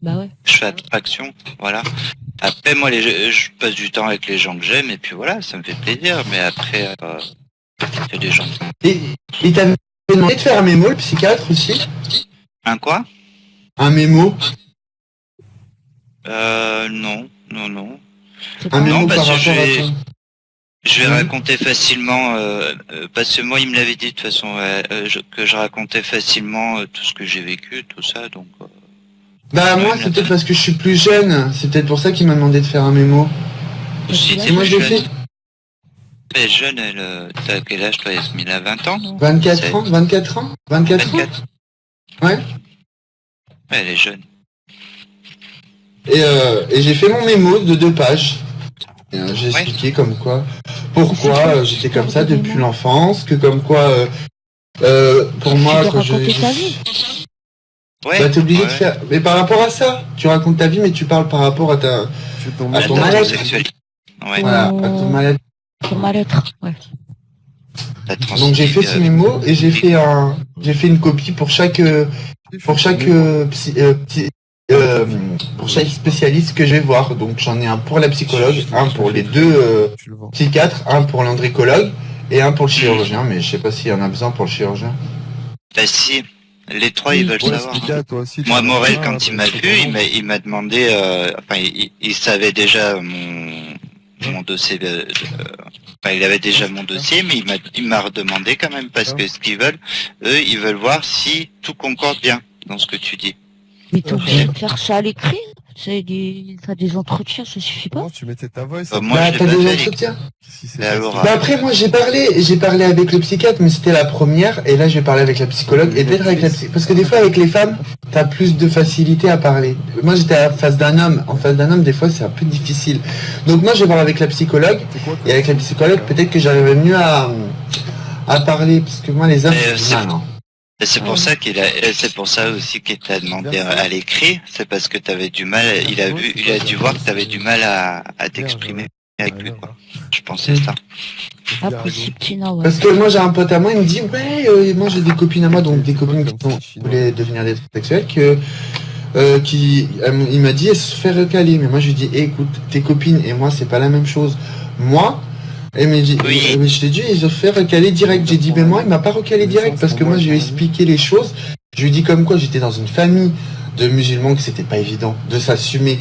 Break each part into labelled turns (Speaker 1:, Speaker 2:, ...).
Speaker 1: Bah ouais.
Speaker 2: Je fais abstraction, voilà. Après, moi, je passe du temps avec les gens que j'aime, et puis voilà, ça me fait plaisir. Mais après, il y a des gens...
Speaker 3: Et il t'avait demandé de faire un mémo, le psychiatre aussi?
Speaker 2: Un quoi?
Speaker 3: Un mémo?
Speaker 2: Non.
Speaker 1: C'est
Speaker 3: Un
Speaker 1: pas
Speaker 3: mémo
Speaker 2: Non,
Speaker 3: par
Speaker 2: parce que
Speaker 3: rapport à quoi?
Speaker 2: je vais
Speaker 3: Mhm.
Speaker 2: raconter facilement, parce que moi, il me l'avait dit de toute façon, que je racontais facilement tout ce que j'ai vécu, tout ça, donc...
Speaker 3: Bah moi c'est peut-être parce que je suis plus jeune, c'est peut-être pour ça qu'il m'a demandé de faire un mémo.
Speaker 2: Si,
Speaker 1: Et
Speaker 3: Et moi j'ai fait
Speaker 2: Elle est jeune, t'as quel âge, toi, Yasmine? À 20 ans, non?
Speaker 3: 24 ans, 24 ans 24 ans
Speaker 2: 24.
Speaker 3: Ouais.
Speaker 2: Ouais, elle est jeune.
Speaker 3: Et j'ai fait mon mémo de 2 pages. Et, j'ai
Speaker 2: Ouais.
Speaker 3: expliqué comme quoi, pourquoi j'étais comme ça depuis l'enfance, que comme quoi, pour moi,
Speaker 1: tu dois
Speaker 3: quand
Speaker 1: raconter ta vie.
Speaker 2: Ouais.
Speaker 3: bah t'es obligé
Speaker 2: ouais.
Speaker 3: de faire. Mais par rapport à ça, tu racontes ta vie, mais tu parles par rapport à ta,
Speaker 4: ton
Speaker 3: à ton mal-être.
Speaker 2: sexualité. Ouais.
Speaker 3: Voilà, à ton mal-être.
Speaker 1: Ton mal-être, ouais.
Speaker 3: Donc j'ai fait ce mémo et j'ai fait une copie pour chaque pour chaque pour chaque spécialiste que je vais voir. Donc j'en ai un pour la psychologue, un pour les deux psychiatres, un pour l'andricologue et un pour le chirurgien. Mais je sais pas s'il y en a besoin pour le chirurgien.
Speaker 2: Bah si, les trois ils veulent savoir. Moi Morel quand il m'a vu, il m'a demandé, enfin il savait déjà mon dossier, enfin il avait déjà mon dossier, mais il m'a redemandé quand même parce que ce qu'ils veulent, eux ils veulent voir si tout concorde bien dans ce que tu dis.
Speaker 1: Mais t'es obligé de faire ça à l'écrit. T'as des entretiens, ça suffit pas.
Speaker 4: Tu mettais ta voix.
Speaker 2: Moi
Speaker 3: Bah
Speaker 2: je
Speaker 3: t'as
Speaker 2: l'ai
Speaker 3: des
Speaker 2: pas fait.
Speaker 3: entretiens.
Speaker 2: Bah
Speaker 3: après moi j'ai parlé avec le psychiatre, mais c'était la première, et là je vais parler avec la psychologue, et peut-être avec la parce que des fois avec les femmes, t'as plus de facilité à parler. Moi j'étais en face d'un homme, des fois c'est un peu difficile. Donc moi je vais voir avec la psychologue, et avec la psychologue peut-être que j'arriverai mieux à parler, parce que moi les hommes c'est mal, hein.
Speaker 2: C'est pour ça c'est pour ça aussi qu'il t'a demandé à l'écrit, c'est parce que t'avais du mal, il a dû voir que t'avais du mal à t'exprimer avec lui, quoi. Je pensais ça.
Speaker 1: Ah, possible, Tina, ouais.
Speaker 3: Parce que moi j'ai un pote à moi, il me dit ouais, moi j'ai des copines à moi, donc des copines qui voulaient devenir des transsexuels, il m'a dit elle se fait recaler, mais moi je lui dis écoute, tes copines et moi c'est pas la même chose. Moi, elle m'a dit,
Speaker 2: Oui.
Speaker 3: mais je t'ai dit ils ont fait recaler direct. J'ai dit mais moi il m'a pas recalé direct parce que moi je lui ai expliqué les choses. Je lui ai dit comme quoi j'étais dans une famille de musulmans, que c'était pas évident de s'assumer.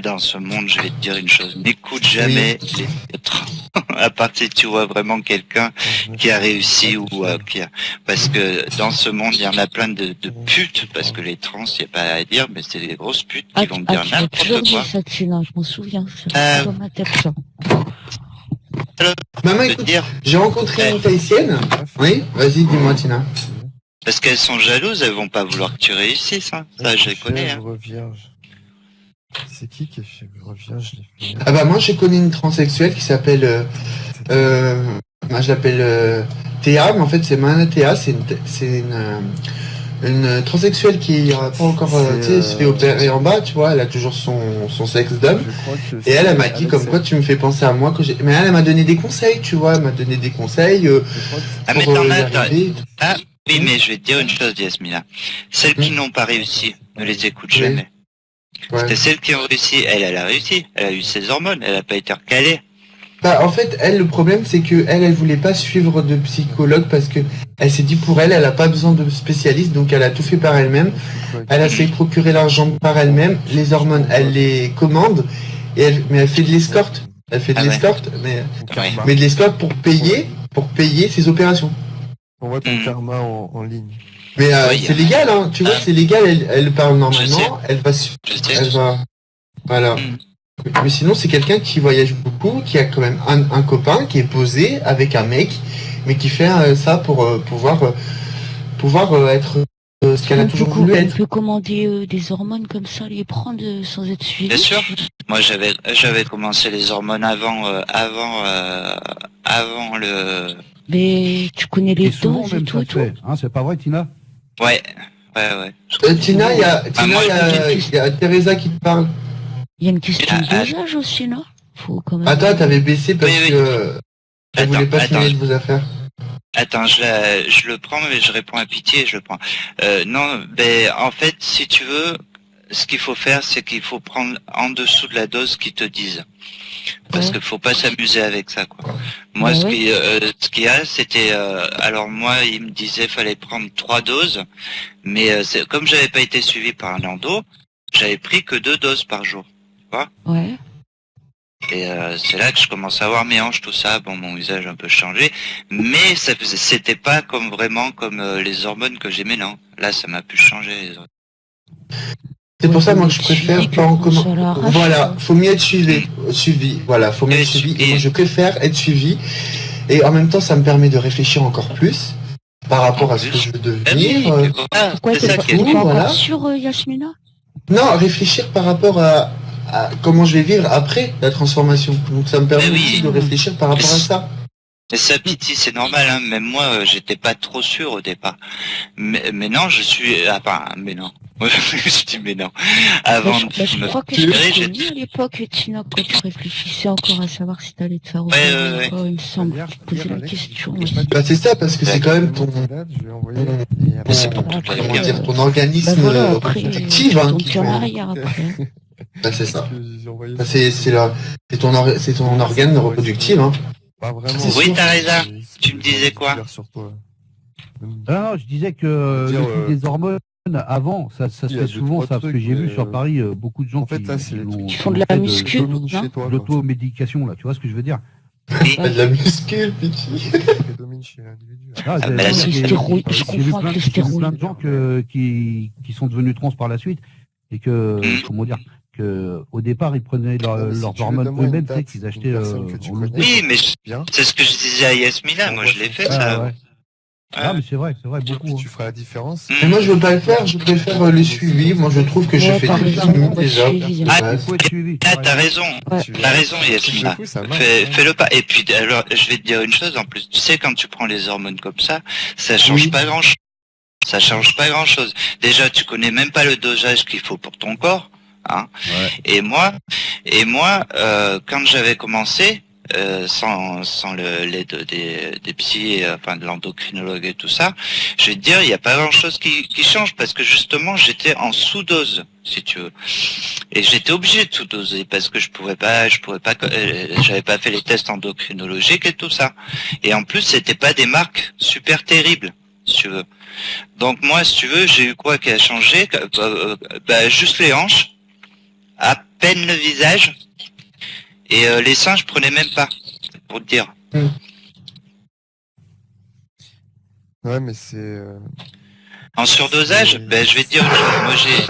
Speaker 2: Dans ce monde, je vais te dire une chose, n'écoute jamais les autres. À part si tu vois vraiment quelqu'un qui a réussi ou parce que dans ce monde, il y en a plein de putes, parce que les trans, il n'y a pas à dire, mais c'est des grosses putes qui vont dire n'importe quoi.
Speaker 1: Ça, Tina, je m'en souviens. C'est dans ma tête, ça.
Speaker 3: Maman, écoute, j'ai rencontré une Tahitienne. Oui, vas-y, dis-moi, Tina.
Speaker 2: Parce qu'elles sont jalouses, elles vont pas vouloir que tu réussisje les connais. Hein.
Speaker 4: C'est qui est chèvre vierge?
Speaker 3: Ah bah moi je connais une transsexuelle qui s'appelle moi je l'appelle Théa, mais en fait c'est Mana Théa, c'est une transsexuelle qui a pas encore se fait opérer en bas, tu vois, elle a toujours son sexe d'homme. Et elle m'a dit comme quoi tu me fais penser à moi que j'ai. Mais elle m'a donné des conseils, tu vois, elle m'a donné des conseils
Speaker 2: mais oui, mais je vais te dire une chose, Yasmina. Celles qui n'ont pas réussi, ne les écoute jamais.
Speaker 3: Ouais.
Speaker 2: C'était celle qui a réussi. Elle a réussi. Elle a eu ses hormones. Elle a pas été recalée.
Speaker 3: Bah, en fait, elle, le problème, c'est que elle voulait pas suivre de psychologue parce que elle s'est dit pour elle a pas besoin de spécialiste, donc elle a tout fait par elle-même. Elle a essayé de procurer l'argent par elle-même. Les hormones, elle les commande, mais elle fait de l'escorte. Elle fait de l'escorte, mais de l'escorte pour payer ses opérations.
Speaker 4: On voit ton karma en ligne.
Speaker 3: Mais c'est légal, hein, tu vois, c'est légal, elle parle normalement, elle va, voilà. Mais sinon, c'est quelqu'un qui voyage beaucoup, qui a quand même un copain, qui est posé avec un mec, mais qui fait ça pour pouvoir être ce qu'elle a toujours voulu être.
Speaker 1: Elle peut commander des hormones comme ça, les prendre sans être suivie.
Speaker 2: Bien sûr. Moi, j'avais commencé les hormones avant le...
Speaker 1: Mais tu connais les doses et tout.
Speaker 5: Hein, c'est pas vrai, Tina?
Speaker 2: Ouais.
Speaker 3: Tina, il y a Teresa qui te parle.
Speaker 1: Il y a une question de dosage aussi, non? Faut quand même...
Speaker 3: Attends, t'avais baissé parce que elle voulait pas signer de vos affaires.
Speaker 2: Attends, je le prends, mais je réponds à Pitié, je le prends. Non, ben en fait, si tu veux, ce qu'il faut faire, c'est qu'il faut prendre en dessous de la dose qu'ils te disent. Parce qu'il faut pas s'amuser avec ça, quoi. Moi,
Speaker 1: Bah
Speaker 2: ce qu'il y a, c'était, alors moi, il me disait fallait prendre 3 doses, mais comme j'avais pas été suivi par un endo, j'avais pris que 2 doses par jour, tu vois.
Speaker 1: Ouais.
Speaker 2: Et c'est là que je commence à voir mes hanches, tout ça. Bon, mon visage a un peu changé, mais c'était pas vraiment comme les hormones que j'ai maintenant. Là, ça m'a pu changer. Les hormones.
Speaker 3: C'est pour ça, moi, que je préfère pas en comment. Voilà, faut mieux être suivi. Voilà, faut mieux être suivi. Et moi, je préfère être suivi. Et en même temps, ça me permet de réfléchir encore plus par rapport à ce que je veux devenir.
Speaker 1: Pourquoi t'es pas encore sûr, Yasmina?
Speaker 3: Non, réfléchir par rapport à comment je vais vivre après la transformation. Donc ça me permet aussi de réfléchir par rapport à ça.
Speaker 2: Mais ça, Piti, c'est normal, hein. Même moi, j'étais pas trop sûr au départ. Mais non, je suis... mais non. Je dis mais non. Avant
Speaker 1: je crois que j'ai dit à l'époque, Tina, quand tu réfléchissais encore à savoir si t'allais te faire opérer ou pas, il me semble. Je posais la question.
Speaker 3: Bah c'est ça, parce que c'est quand même ton... ton organisme reproductif, hein, qui fait... Bah, c'est ça. Bah, c'est ton organe reproductif, hein.
Speaker 2: Oui, t'as raison. Tu me disais quoi?
Speaker 5: Non, je disais que le truc des hormones, avant, ça se fait souvent, ça, parce que j'ai vu sur Paris beaucoup de gens qui
Speaker 1: font de la muscu,
Speaker 5: de l'automédication, là, tu vois ce que je veux dire?
Speaker 3: De la muscule, petit.
Speaker 5: J'ai vu plein de gens qui sont devenus trans par la suite, et que, comment dire, que au départ ils prenaient leurs hormones eux-mêmes, tu sais, qu'ils achetaient.
Speaker 2: Oui, mais c'est ce que je disais à Yasmina. Moi, je l'ai fait ça.
Speaker 5: Ouais. Ah, mais c'est vrai, beaucoup.
Speaker 4: Tu feras la différence.
Speaker 3: Mais moi, je veux pas le faire. Je préfère le suivi. Moi, je trouve que je fais tout le déjà.
Speaker 2: T'as raison. T'as raison, Yasmina. Fais-le pas. Et puis, alors, je vais te dire une chose en plus. Tu sais, quand tu prends les hormones comme ça change pas grand-chose. Ça change pas grand-chose. Déjà, tu connais même pas le dosage qu'il faut pour ton corps. Hein. Ouais. Et moi, quand j'avais commencé, sans l'aide des psys, enfin de l'endocrinologue et tout ça, je vais te dire, il n'y a pas grand-chose qui change parce que justement, j'étais en sous-dose, si tu veux, et j'étais obligé de sous-doser parce que je pouvais pas, j'avais pas fait les tests endocrinologiques et tout ça. Et en plus, c'était pas des marques super terribles, si tu veux. Donc moi, si tu veux, j'ai eu quoi qui a changé? Juste les hanches. À peine le visage et les seins je prenais même pas pour te dire.
Speaker 4: Ouais, mais c'est
Speaker 2: en surdosage. Je vais te dire une chose. Moi j'ai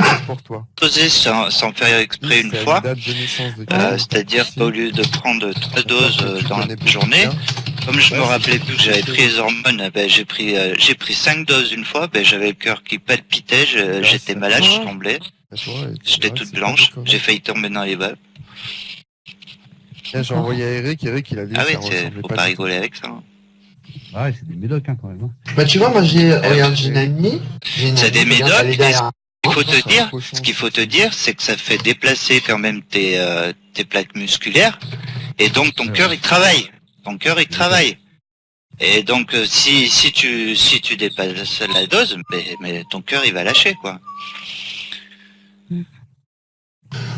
Speaker 2: dosé sans faire exprès une fois, c'est-à-dire qu'au lieu de prendre 3 doses dans la journée, comme je me rappelais plus que j'avais pris les hormones, j'ai pris 5 doses une fois. J'avais le cœur qui palpitait, j'étais malade, je tremblais. J'étais toute blanche, j'ai failli tomber dans les balles.
Speaker 4: J'ai envoyé à Eric, il a dit
Speaker 2: que ça faut pas rigoler avec ça.
Speaker 5: Ouais, c'est des médocs quand même.
Speaker 3: Bah tu vois, moi j'ai une amie.
Speaker 2: C'est des médocs. Ce qu'il faut te dire, c'est que ça fait déplacer quand même tes plaques musculaires, et donc ton cœur il travaille. Et donc si tu dépasses la dose, mais ton cœur il va lâcher, quoi.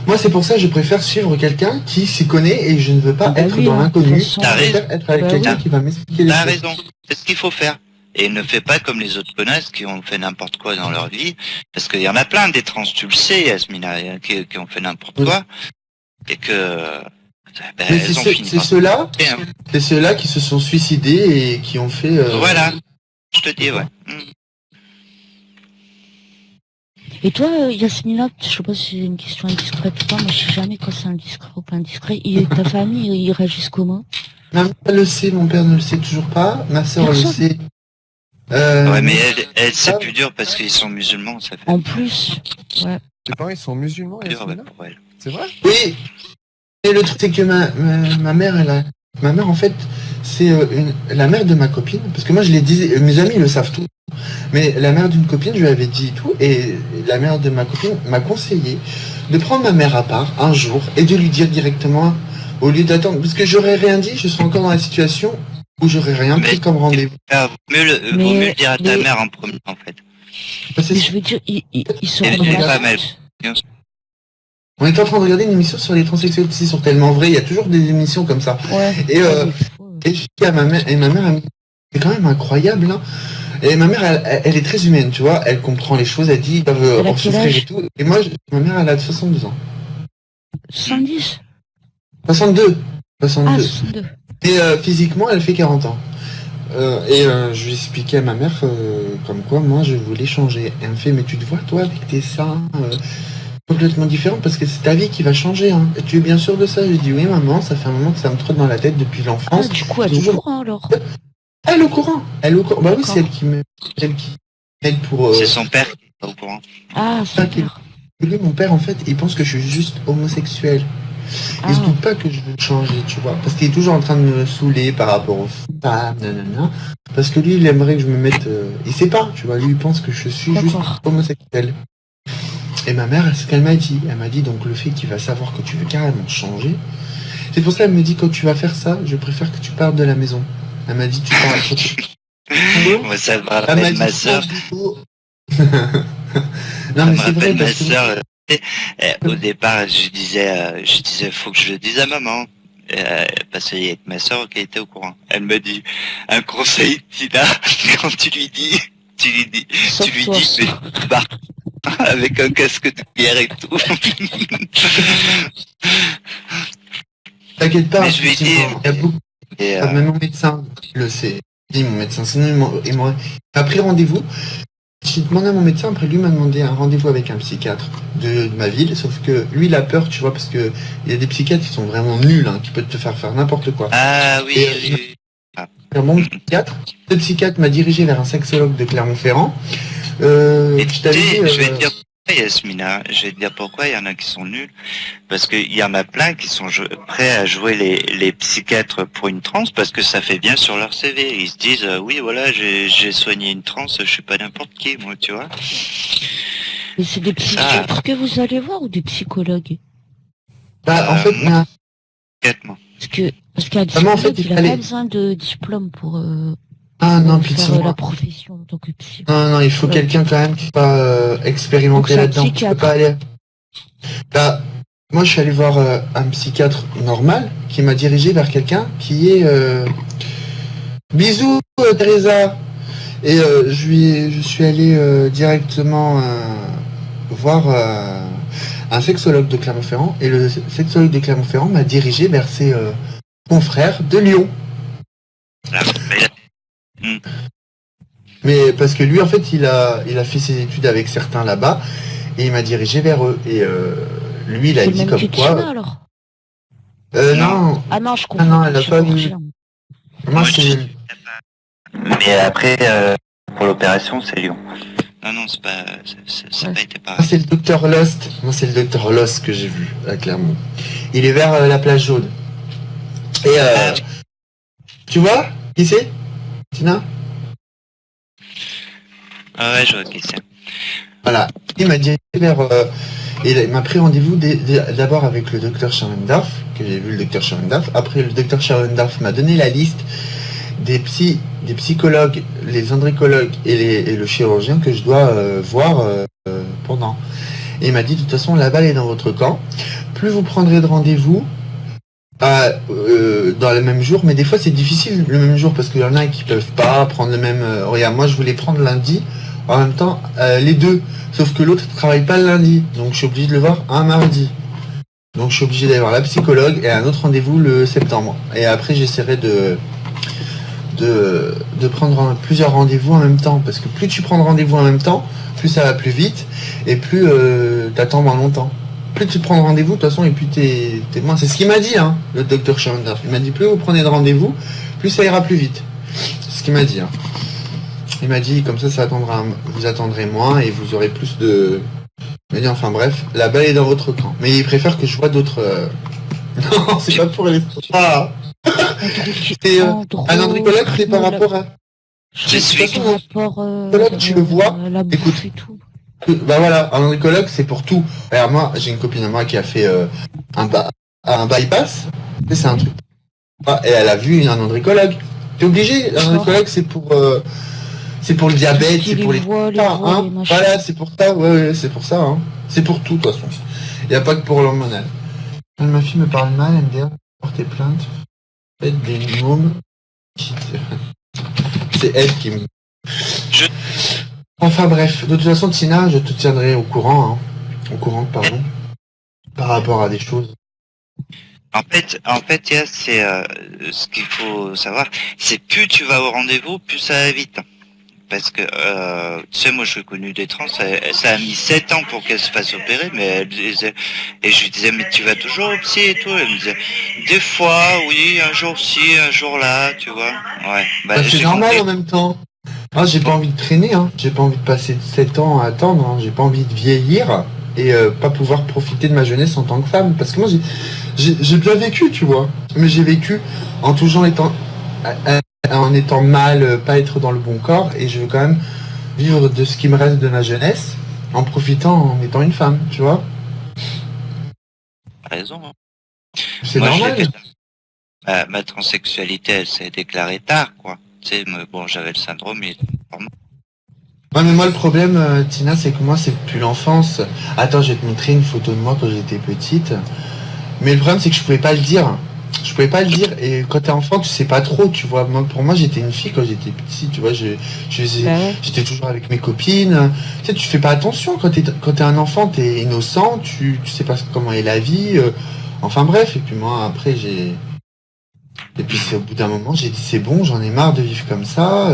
Speaker 3: Moi, c'est pour ça que je préfère suivre quelqu'un qui s'y connaît et je ne veux pas être dans l'inconnu. Je préfère être avec quelqu'un qui va m'expliquer les choses.
Speaker 2: T'as raison, c'est ce qu'il faut faire. Et ne fais pas comme les autres connasses qui ont fait n'importe quoi dans leur vie. Parce qu'il y en a plein des trans, tu le sais, Yasmina, qui ont fait n'importe quoi. Et que...
Speaker 3: c'est ceux-là qui se sont suicidés et qui ont fait...
Speaker 2: Voilà, je te dis, ouais.
Speaker 1: Et toi, Yasmina, je sais pas si c'est une question indiscrète ou pas, moi je sais jamais quand c'est indiscret ou pas indiscret. Ta famille, ils réagissent comment?
Speaker 3: Ma mère le sait, mon père ne le sait toujours pas, ma soeur le sait.
Speaker 2: Ouais, mais elle c'est plus dur parce qu'ils sont musulmans, ça fait.
Speaker 1: En plus, ouais.
Speaker 4: Tes parents, ils sont musulmans, Yasmina? C'est vrai?
Speaker 3: Oui. Et le truc, c'est que ma mère, ma mère, en fait, c'est la mère de ma copine, parce que moi je l'ai dit, mes amis le savent tout. Mais la mère d'une copine, je lui avais dit tout, et la mère de ma copine m'a conseillé de prendre ma mère à part un jour et de lui dire directement, au lieu d'attendre, parce que j'aurais rien dit, je serais encore dans la situation où j'aurais rien pris comme rendez-vous.
Speaker 2: Vaut mieux le dire à ta mère en premier, en fait.
Speaker 1: Mais je veux dire, ils sont
Speaker 2: pas mal.
Speaker 3: On était en train de regarder une émission sur les transsexuels, c'est sur Tellement Vrai, il y a toujours des émissions comme ça.
Speaker 1: Ouais.
Speaker 3: Et je dis à ma mère, elle me dit, c'est quand même incroyable, hein. Et ma mère, elle est très humaine, tu vois, elle comprend les choses, elle dit, ils doivent en souffrir et tout. Et moi, ma mère, elle a 62 ans.
Speaker 1: 70
Speaker 3: 62.
Speaker 1: Ah, 62.
Speaker 3: Et physiquement, elle fait 40 ans. Je lui expliquais à ma mère comme quoi moi je voulais changer. Elle me fait mais tu te vois toi avec tes seins complètement différents parce que c'est ta vie qui va changer. Hein. Et tu es bien sûr de ça? J'ai dit oui maman, ça fait un moment que ça me trotte dans la tête depuis l'enfance.
Speaker 1: Ah, du coup elle est au courant alors.
Speaker 3: Elle est au courant. Elle est au courant. Bah oui, c'est elle qui aide pour.
Speaker 2: C'est son père qui est au courant.
Speaker 1: Ah, son père.
Speaker 3: Lui, mon père en fait, il pense que je suis juste homosexuel. Il se doute pas que je veux changer, tu vois. Parce qu'il est toujours en train de me saouler par rapport aux femmes, nanana. Parce que lui, il aimerait que je me mette... Il sait pas, tu vois. Lui, il pense que je suis juste homosexuel. Et ma mère, ce qu'elle m'a dit, elle m'a dit donc le fait qu'il va savoir que tu veux carrément changer. C'est pour ça qu'elle me dit quand tu vas faire ça, je préfère que tu partes de la maison. Elle m'a dit tu pars.
Speaker 2: Moi, ça me rappelle ma soeur.
Speaker 3: Non, mais c'est vrai parce que...
Speaker 2: Soeur, au départ, je disais, faut que je le dise à maman. Parce qu'il y a que ma soeur qui était au courant. Elle me dit, un conseil, Tina, quand tu lui dis, mais bah, avec un casque de pierre et tout.
Speaker 3: T'inquiète pas,
Speaker 2: mais je lui ai dit,
Speaker 3: il y a beaucoup. Même mon médecin le sait. Mon médecin, sinon il m'a pris rendez-vous. J'ai demandé à mon médecin, après lui m'a demandé un rendez-vous avec un psychiatre de ma ville, sauf que lui il a peur, tu vois, parce que il y a des psychiatres qui sont vraiment nuls, hein, qui peuvent te faire n'importe quoi.
Speaker 2: Ah oui, oui.
Speaker 3: Mon psychiatre, ce psychiatre m'a dirigé vers un sexologue de Clermont-Ferrand.
Speaker 2: Je vais te dire pourquoi, Yasmina, je vais te dire pourquoi il y en a qui sont nuls. Parce qu'il y en a plein qui sont prêts à jouer les psychiatres pour une transe parce que ça fait bien sur leur CV. Ils se disent, oui, voilà, j'ai soigné une transe, je suis pas n'importe qui, moi, tu vois.
Speaker 1: Mais c'est des psychiatres que vous allez voir ou des psychologues?
Speaker 3: Bah, en fait,
Speaker 1: parce qu'un psychologue, il n'a pas besoin de diplôme pour faire la profession en tant que psy.
Speaker 3: Non, il faut quelqu'un quand même qui soit expérimenté là-dedans. Tu peux pas aller... Bah, moi, je suis allé voir un psychiatre normal qui m'a dirigé vers quelqu'un qui est... Bisous, Teresa. Et je suis allé directement voir un sexologue de Clermont-Ferrand. Et le sexologue de Clermont-Ferrand m'a dirigé vers ses confrères de Lyon. Mais parce que lui, en fait, il a fait ses études avec certains là-bas et il m'a dirigé vers eux. Et lui, il a dit comme quoi...
Speaker 1: Tina, alors
Speaker 3: non.
Speaker 1: Ah non, je comprends.
Speaker 3: Non, elle a pas vu. Moi, c'est...
Speaker 2: Mais après, pour l'opération, c'est Lyon. Non, c'est pas... Ça n'a pas été pareil.
Speaker 3: C'est le docteur Lost. Moi, c'est le docteur Lost que j'ai vu, à Clermont. Il est vers la plage jaune. Et tu vois qui c'est, Tina?
Speaker 2: Ah ouais, je vois qui c'est.
Speaker 3: Voilà. Il m'a dit vers... il m'a pris rendez-vous d'abord avec le docteur Scherendorf, que j'ai vu le docteur Scherendorf. Après, le docteur Scherendorf m'a donné la liste des psychologues, les andricologues et le chirurgien que je dois voir pendant. Et il m'a dit, de toute façon, la balle est dans votre camp. Plus vous prendrez de rendez-vous dans le même jour, mais des fois c'est difficile le même jour parce qu'il y en a qui peuvent pas prendre le même... regarde, moi je voulais prendre lundi, en même temps les deux, sauf que l'autre ne travaille pas le lundi, donc je suis obligé de le voir un mardi. Donc je suis obligé d'aller voir la psychologue et un autre rendez-vous le septembre. Et après j'essaierai de prendre plusieurs rendez-vous en même temps, parce que plus tu prends de rendez-vous en même temps, plus ça va plus vite et plus t'attends moins longtemps. Plus tu prends de rendez-vous, de toute façon, et puis t'es moins. C'est ce qu'il m'a dit, hein, le docteur Scherendorf. Il m'a dit, plus vous prenez de rendez-vous, plus ça ira plus vite. C'est ce qu'il m'a dit. Hein. Il m'a dit, comme ça vous attendrez moins et vous aurez plus de... Il m'a dit, enfin bref, la balle est dans votre camp. Mais il préfère que je vois d'autres... Non, c'est pas pour les... Ah c'est un andricologue, c'est par rapport à...
Speaker 2: Je suis...
Speaker 3: Par rapport... tu le vois, écoute... Bah voilà, un andricologue c'est pour tout. Alors moi, j'ai une copine à moi qui a fait un bypass, c'est un truc. Et elle a vu un andricologue. T'es obligé, un gynécologue, c'est pour le diabète, c'est pour les voilà, c'est pour ça, ouais, c'est pour ça, hein. C'est pour tout, de toute façon. Il n'y a pas que pour l'hormonal. Ma fille me parle mal, MDR, porter plainte, faites des mômes. C'est elle qui me... Enfin bref, de toute façon, Tina, je te tiendrai au courant, par rapport à des choses.
Speaker 2: En fait, c'est ce qu'il faut savoir, c'est plus tu vas au rendez-vous, plus ça va vite. Parce que, tu sais, moi, je suis connu des trans, ça a mis 7 ans pour qu'elle se fasse opérer, mais elle disait, et je lui disais, mais tu vas toujours au psy et tout, elle me disait, des fois, oui, un jour ci, un jour là, tu vois, ouais.
Speaker 3: Bah, c'est normal en même temps. Ah, j'ai pas envie de traîner, hein. J'ai pas envie de passer 7 ans à attendre, hein. J'ai pas envie de vieillir et pas pouvoir profiter de ma jeunesse en tant que femme. Parce que moi, j'ai bien vécu, tu vois. Mais j'ai vécu en toujours en étant mal, pas être dans le bon corps, et je veux quand même vivre de ce qui me reste de ma jeunesse, en profitant en étant une femme, tu vois.
Speaker 2: T'as raison. Hein.
Speaker 3: C'est normal.
Speaker 2: Ma transsexualité, elle s'est déclarée tard, quoi. Tu sais, bon, j'avais le syndrome, mais...
Speaker 3: Ouais, mais moi, le problème, Tina, c'est que moi, c'est depuis l'enfance. Attends, je vais te montrer une photo de moi quand j'étais petite. Mais le problème, c'est que je pouvais pas le dire. Je pouvais pas le dire, et quand t'es enfant, tu sais pas trop, tu vois. Moi, pour moi, j'étais une fille quand j'étais petite, tu vois. J'étais toujours avec mes copines. Tu sais, tu fais pas attention quand t'es un enfant, t'es innocent, tu sais pas comment est la vie. Enfin bref, et puis moi, après, et puis c'est au bout d'un moment, j'ai dit c'est bon, j'en ai marre de vivre comme ça.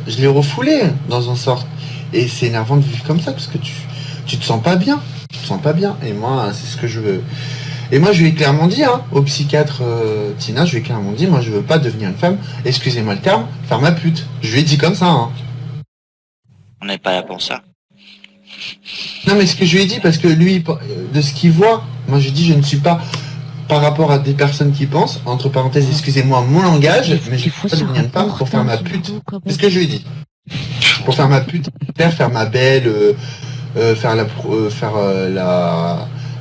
Speaker 3: Je l'ai refoulé dans un sort. Et c'est énervant de vivre comme ça parce que tu te sens pas bien. Tu te sens pas bien. Et moi, c'est ce que je veux. Et moi, je lui ai clairement dit, hein, au psychiatre Tina, je lui ai clairement dit, moi, je veux pas devenir une femme, excusez-moi le terme, faire ma pute. Je lui ai dit comme ça, hein.
Speaker 2: On n'est pas là pour ça.
Speaker 3: Non, mais ce que je lui ai dit, parce que lui, de ce qu'il voit, moi, je dis, je ne suis pas, par rapport à des personnes qui pensent, entre parenthèses, excusez-moi mon langage, mais je ne veux pas devenir une femme pour faire ma pute. C'est ce que je lui ai dit. Pour faire ma pute, faire ma belle, faire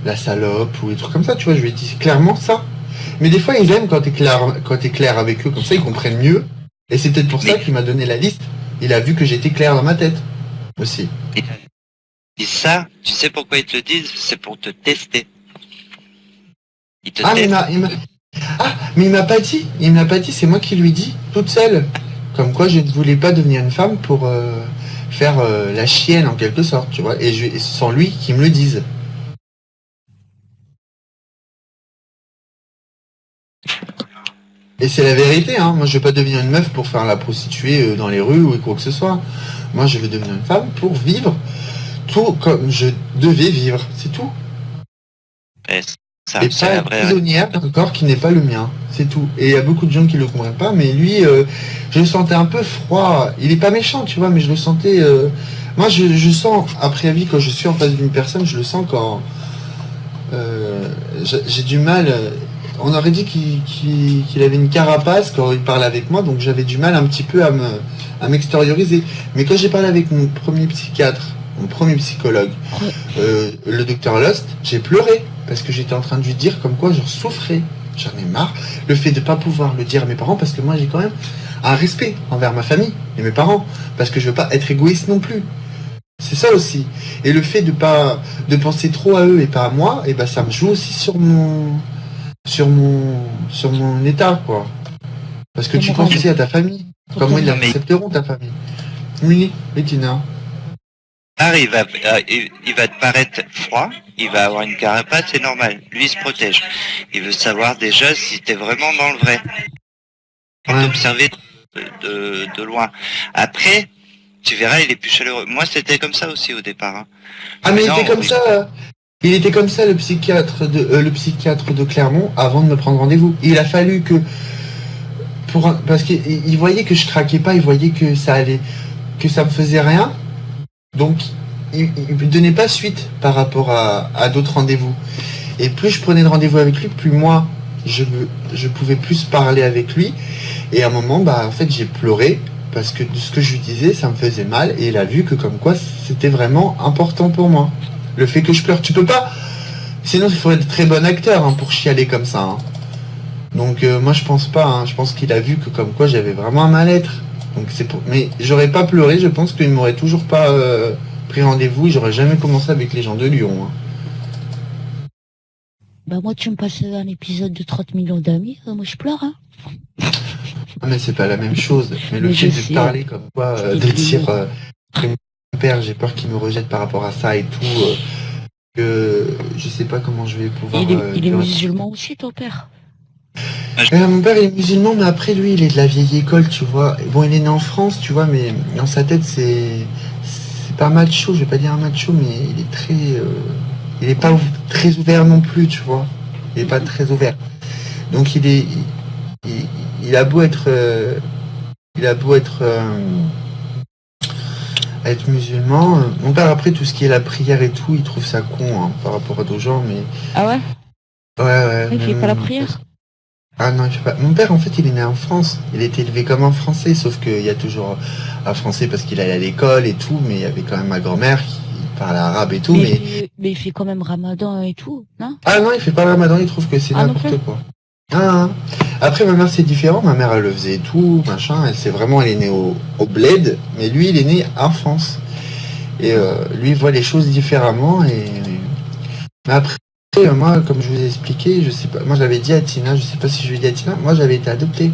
Speaker 3: la salope ou des trucs comme ça, tu vois, je lui ai dit clairement ça. Mais des fois, ils aiment quand t'es clair avec eux, comme ça, ils comprennent mieux. Et c'est peut-être pour ça qu'il m'a donné la liste. Il a vu que j'étais clair dans ma tête, aussi.
Speaker 2: Et ça, tu sais pourquoi ils te le disent? C'est pour te tester.
Speaker 3: Mais il m'a pas dit. Il m'a pas dit, c'est moi qui lui dis, toute seule. Comme quoi, je ne voulais pas devenir une femme pour faire la chienne, en quelque sorte, tu vois. Et sans lui qui me le dise. Et c'est la vérité, hein. Moi, je vais pas devenir une meuf pour faire la prostituée dans les rues ou quoi que ce soit. Moi, je vais devenir une femme pour vivre tout comme je devais vivre. C'est tout.
Speaker 2: Et
Speaker 3: pas être prisonnière d'un corps qui n'est pas le mien. C'est tout. Et il y a beaucoup de gens qui le comprennent pas, mais lui, je le sentais un peu froid. Il est pas méchant, tu vois, mais je le sentais... Moi, je sens, a priori, quand je suis en face d'une personne, je le sens quand... j'ai du mal... On aurait dit qu'il avait une carapace quand il parlait avec moi, donc j'avais du mal un petit peu à m'extérioriser. Mais quand j'ai parlé avec mon premier psychiatre, mon premier psychologue, le docteur Lost, j'ai pleuré, parce que j'étais en train de lui dire comme quoi je souffrais. J'en ai marre. Le fait de pas pouvoir le dire à mes parents, parce que moi j'ai quand même un respect envers ma famille et mes parents, parce que je veux pas être égoïste non plus. C'est ça aussi. Et le fait de penser trop à eux et pas à moi, et ben ça me joue aussi sur mon état, quoi. Parce que tu penses aussi à ta famille. Comment ils accepteront ta famille? Oui, Bettina.
Speaker 2: Il va te paraître froid, il va avoir une carapace, c'est normal. Lui, il se protège. Il veut savoir déjà si t'es vraiment dans le vrai. T'observer de loin. Après, tu verras, il est plus chaleureux. Moi, c'était comme ça aussi au départ. Hein.
Speaker 3: Mais il était comme ça. Il était comme ça, le psychiatre de Clermont, avant de me prendre rendez-vous. Il a fallu que... Parce qu'il voyait que je craquais pas, il voyait que ça me faisait rien. Donc, il ne donnait pas suite par rapport à d'autres rendez-vous. Et plus je prenais de rendez-vous avec lui, plus moi, je pouvais plus parler avec lui. Et à un moment, en fait, j'ai pleuré, parce que de ce que je lui disais, ça me faisait mal. Et il a vu que comme quoi, c'était vraiment important pour moi. Le fait que je pleure, tu peux pas... Sinon, il faut être très bon acteur pour chialer comme ça. Hein. Donc moi je pense pas, hein. Je pense qu'il a vu que comme quoi j'avais vraiment un mal-être. Donc c'est pour... Mais j'aurais pas pleuré, je pense qu'il m'aurait toujours pas pris rendez-vous, j'aurais jamais commencé avec les gens de Lyon. Hein.
Speaker 1: Bah moi tu me passes un épisode de 30 millions d'amis, moi je pleure, hein.
Speaker 3: Ah, mais c'est pas la même chose. Mais le fait de parler comme quoi, de dire que mon père, j'ai peur qu'il me rejette par rapport à ça et tout, que je sais pas comment je vais pouvoir...
Speaker 1: Il est musulman aussi, ton père?
Speaker 3: Mon père il est musulman, mais après lui il est de la vieille école, tu vois. Et bon, il est né en France, tu vois, mais dans sa tête c'est pas macho, je vais pas dire un macho, mais il est très... il est pas très ouvert non plus, tu vois. Il est pas très ouvert. Donc il a beau être être musulman. Mon père, après, tout ce qui est la prière et tout, il trouve ça con, hein, par rapport à d'autres gens, mais...
Speaker 1: Ah ouais?
Speaker 3: Ouais.
Speaker 1: Il fait pas la prière?
Speaker 3: Ah non, il fait pas... Mon père, en fait, il est né en France. Il a été élevé comme un Français, sauf qu'il y a toujours un Français parce qu'il allait à l'école et tout, mais il y avait quand même ma grand-mère qui parlait arabe et tout,
Speaker 1: mais il fait quand même Ramadan et tout, non?
Speaker 3: Ah non, il fait pas le Ramadan, il trouve que c'est n'importe quoi. Ah. Après, ma mère, c'est différent. Ma mère, elle le faisait et tout, machin. Elle est née au bled, mais lui, il est né en France. Et lui, il voit les choses différemment. Mais après, moi, comme je vous ai expliqué, je sais pas. Moi, j'avais dit à Tina, je sais pas si je lui ai dit à Tina, moi, j'avais été adopté.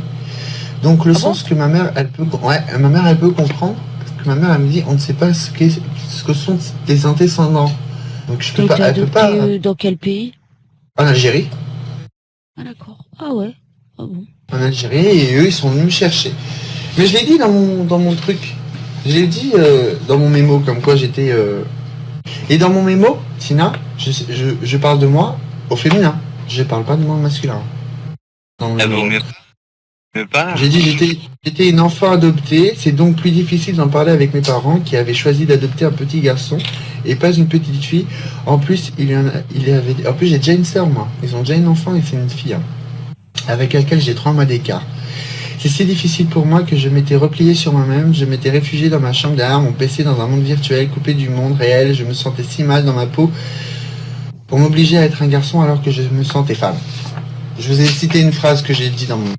Speaker 3: Donc, le sens que ma mère, elle peut comprendre. Parce que ma mère, elle me dit, on ne sait pas ce que sont tes antécédents. Donc, je peux pas. Elle peut pas.
Speaker 1: Dans quel pays?
Speaker 3: En Algérie.
Speaker 1: Ah d'accord. Ah ouais. Ah bon.
Speaker 3: En Algérie, et eux ils sont venus me chercher. Mais je l'ai dit dans mon truc. Je l'ai dit dans mon mémo, comme quoi j'étais... Et dans mon mémo, Tina, je parle de moi au féminin. Je parle pas de moi au masculin. J'ai dit j'étais une enfant adoptée, c'est donc plus difficile d'en parler avec mes parents qui avaient choisi d'adopter un petit garçon et pas une petite fille. En plus, en plus j'ai déjà une sœur, moi. Ils ont déjà un enfant et c'est une fille. Hein, avec laquelle j'ai 3 mois d'écart. C'est si difficile pour moi que je m'étais replié sur moi-même, je m'étais réfugié dans ma chambre derrière mon PC dans un monde virtuel, coupé du monde réel, je me sentais si mal dans ma peau pour m'obliger à être un garçon alors que je me sentais femme. Je vous ai cité une phrase que j'ai dit dans mon...